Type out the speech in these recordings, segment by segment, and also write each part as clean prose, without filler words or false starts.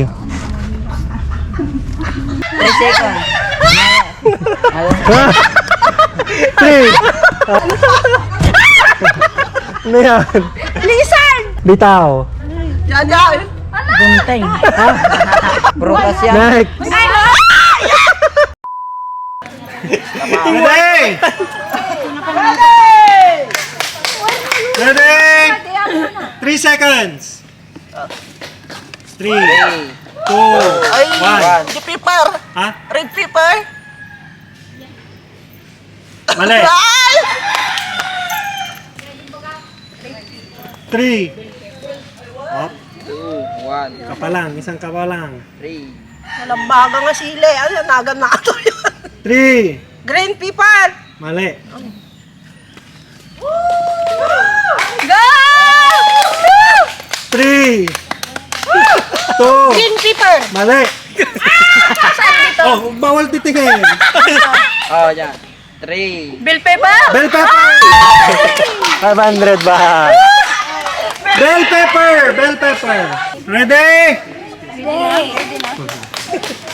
3 seconds. 3. Ano yan? Lizard! Bitaw. Yan! Bunteng. Ha? Prutas yan. Next. Ready? Ready? 3 seconds. 3, 2, 1. The paper! Ha? Red paper! Mali. Ay! 3. Up. 2, 1, Kapalang. Isang kapalang. 3. Nalambaga nga sila. Ay, nagan na ito yun. 3. Green paper! Mali. Go! 3. 2. Green paper! Mali. Saan dito? Oh, bawal titingin. Oh, yan. 3. Bill paper! Bell pepper. 500 ba? Bell pepper. Bell pepper. Ready?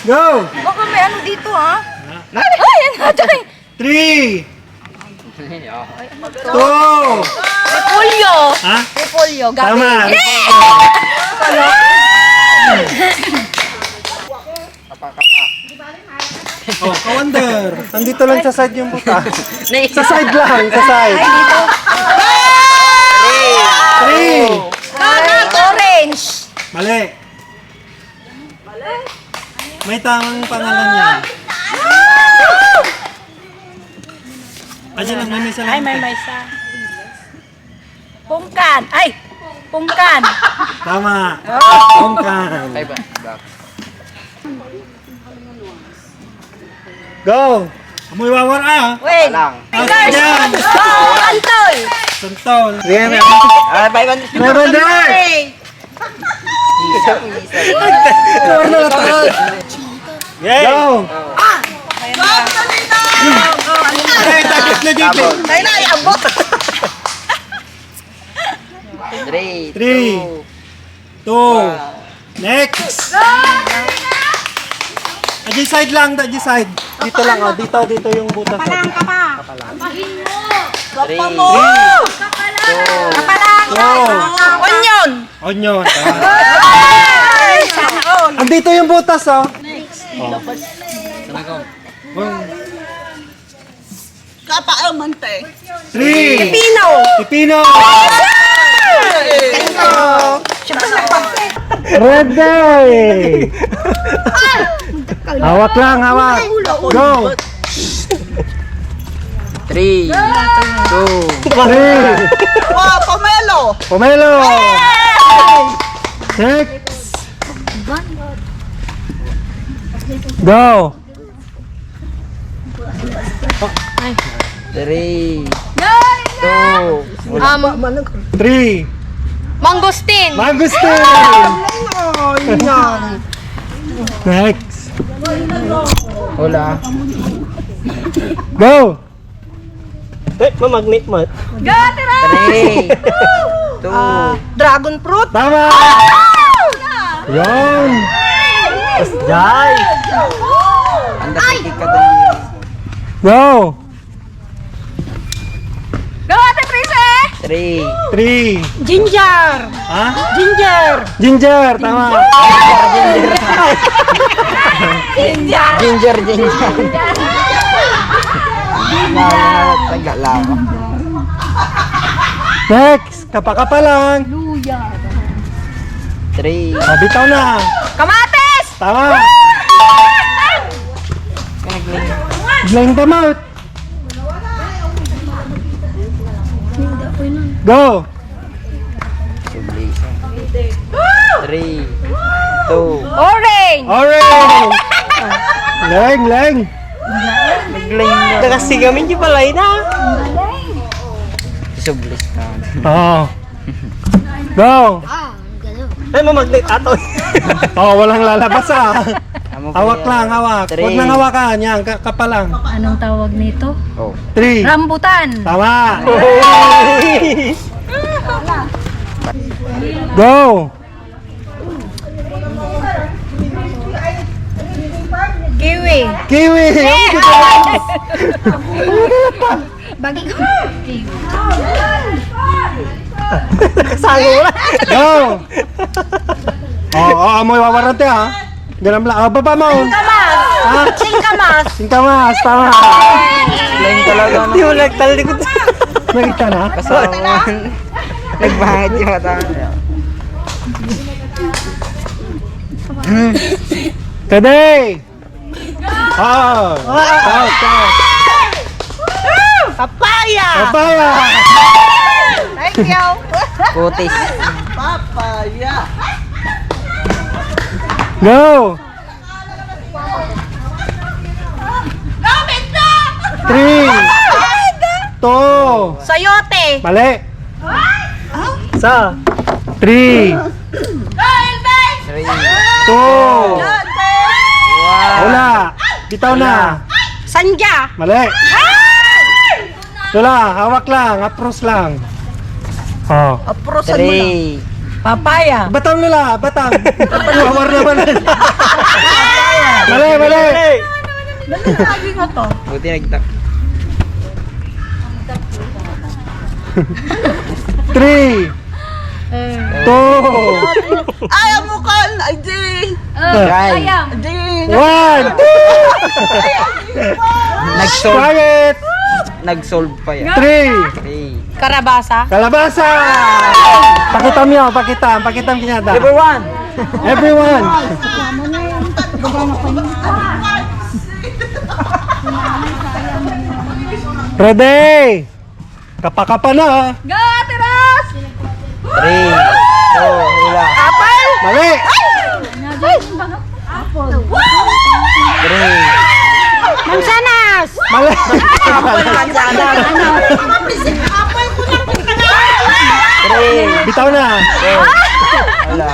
Go. Baka may ano dito, ha? Ay, yan natin! 3. 2. Repolyo! Ha? Repolyo, gabi. Tama. Oh, ka-wonder. Andito lang sa side yung buta. Sa side lang, sa side. Ay, dito. 3. Carrot orange! Mali. May tamang pangalan yan. Ayan lang, may isa lang. Ay, may isa. Pungkan! Ay! Pungkan! Tama. Pungkan. 5 back. Go. Amoy wawan ah. Wait! Lang. Fingers! Ayan. Oh, Antol! Santol. Ah, 500. 500. Hey! Go. Hey, takip na dito. Ay, na, abot! 3. 3. 2. Next. Adjust side lang, adjust side. Dito lang oh, dito yung butas. Kapalang ka pa! 3. Kapalang! Onion! Onion. Ay! Sana all! Andito yung butas oh. Kapaalmante! 3. Pino! Pipino. Siyempre nagpag... Ready. Hawak lang, hawak. Go. 3. 2. 3. Wow, pomelo! Pomelo. Next. Go. 3. 2. 3. Mangosteen! Mangosteen. Next. Wala. Go. Mamagnet mo. Go, tira! 3. 2. Dragon fruit! Tama. Yon. Jai. Anda kikik ka doon. Go. Go, Ate Prise! 3. 3. Ginger! Ha? Ginger! Ginger. Tama. Ginger! Ginger. Taga lang. Next. Kapaka lang. 3. Bitaw na. Kamates! Tama. Blame them out. Go. 3. 2. Orange! Orange. Leng. Nakasigamin yung balay na. Sublis ka. Oh. Go. Ay, mamagnet ato. Oh, walang lalabas ah. Amo Hawak lang, hawak. Three. Huwag nang hawakan. Yan, kapalang. Anong tawag nito? Oh. 3. Rambutan! Tama. Go. Kiwi! Bagi ko. Sago na! Go! Mo iwawarante ha. Ganun lang. Baba mo. Singkamas! Singkamas! Singkamas, tama. Lain talaga. Hindi mo nagtalikod. Nakita na? Kasama. Nagbangit yung mata. Today! Out. Papaya! Papaya! Thank you! Putis. Papaya! Go! 3 2 Sayote! Mali! Sa 3 Three. 2 Wala! Bitaw na! Sanja! Mali! Wala! Hawak lang! Apros lang! Oh. Aprosan mo na. Three. Papaya! Batang nila! Batang! Wawar naman! Mali! Mali! Lagi nga to. Buti nagtak. 3 2 Ay, amukal! Ay, Jing! Try. Jing! 1 Nag-solve. Quiet! Nag-solve pa yan. 3 Three. Karabasa! Kalabasa! Pakitam nyo, pakitam kinyata. Everyone. Everyone! Ready! Kapakapa na ha! Go, Ate Ros! Three. Two. Hula. Mali! Three. Mansanas! Mali! Three. Bitaw na! Wala.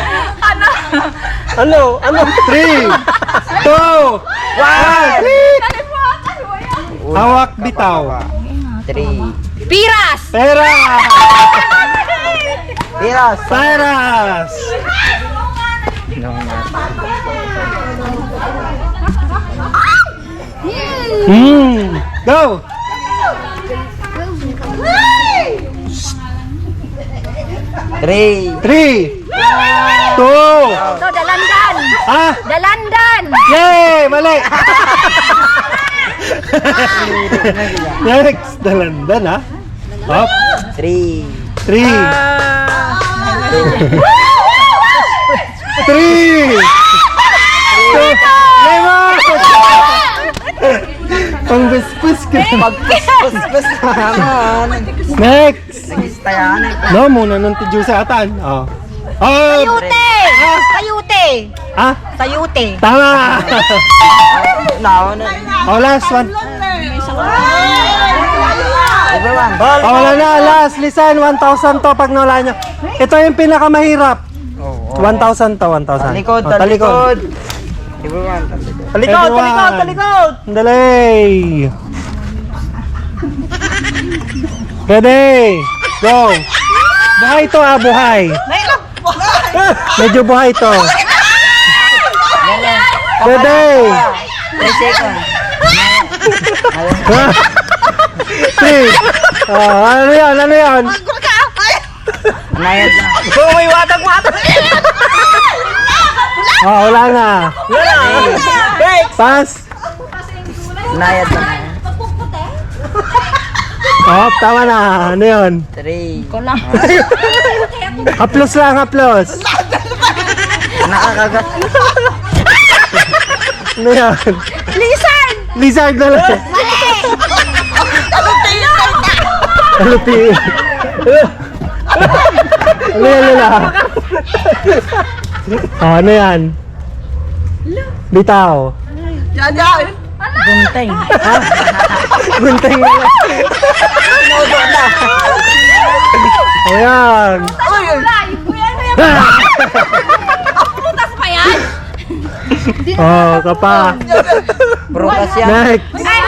Ano? 3 2 1 Hawak bitaw! Three. Piras! Pera! Piras. Peras! No, nga. Go! Three. 3 2 So, dalandan! Ah! Dalandan! Yay! Mali! Next! Dalandan ha? Up! Three. 3 3 Lemon! Pang bispus ka. Pagpus-pus naman. Next! Nag-istayan. No, muna nung tidyo sa atan. Oh. Oh! Sayute! Sayute! Ah? Sayute! Tama! Now, na. Oh, last one. Everyone. Oh, wala na. Last. Listen, 1,000 to pag nawala nyo. Ito yung pinakamahirap. Oh, 1,000 to, 1,000. Talikod, Oh, talikod. Everyone, talikod. Talikod! Everyone. Talikod! Talikod! Dali! Ready? Go! Buhay to buhay. Nailap! Medyo buhay to. Ready? 3 seconds. 3. Ano yan? Ano yan? Nayad na. Oh, may watag-watag! Wala na. Pass. Nayad na. Oh, tama na. Ano yun? 3. Haplos lang, haplos. Nakakagat. Ano yan? Lizard! Lizard na lang. Alupi. Ano yan nila? Ano yan? Bitaw. Yan, yan! Bunteng. Gunteng na lang. Ayan. Putas pa yan? Oh, kapa. Prutas yan. Next. Ay,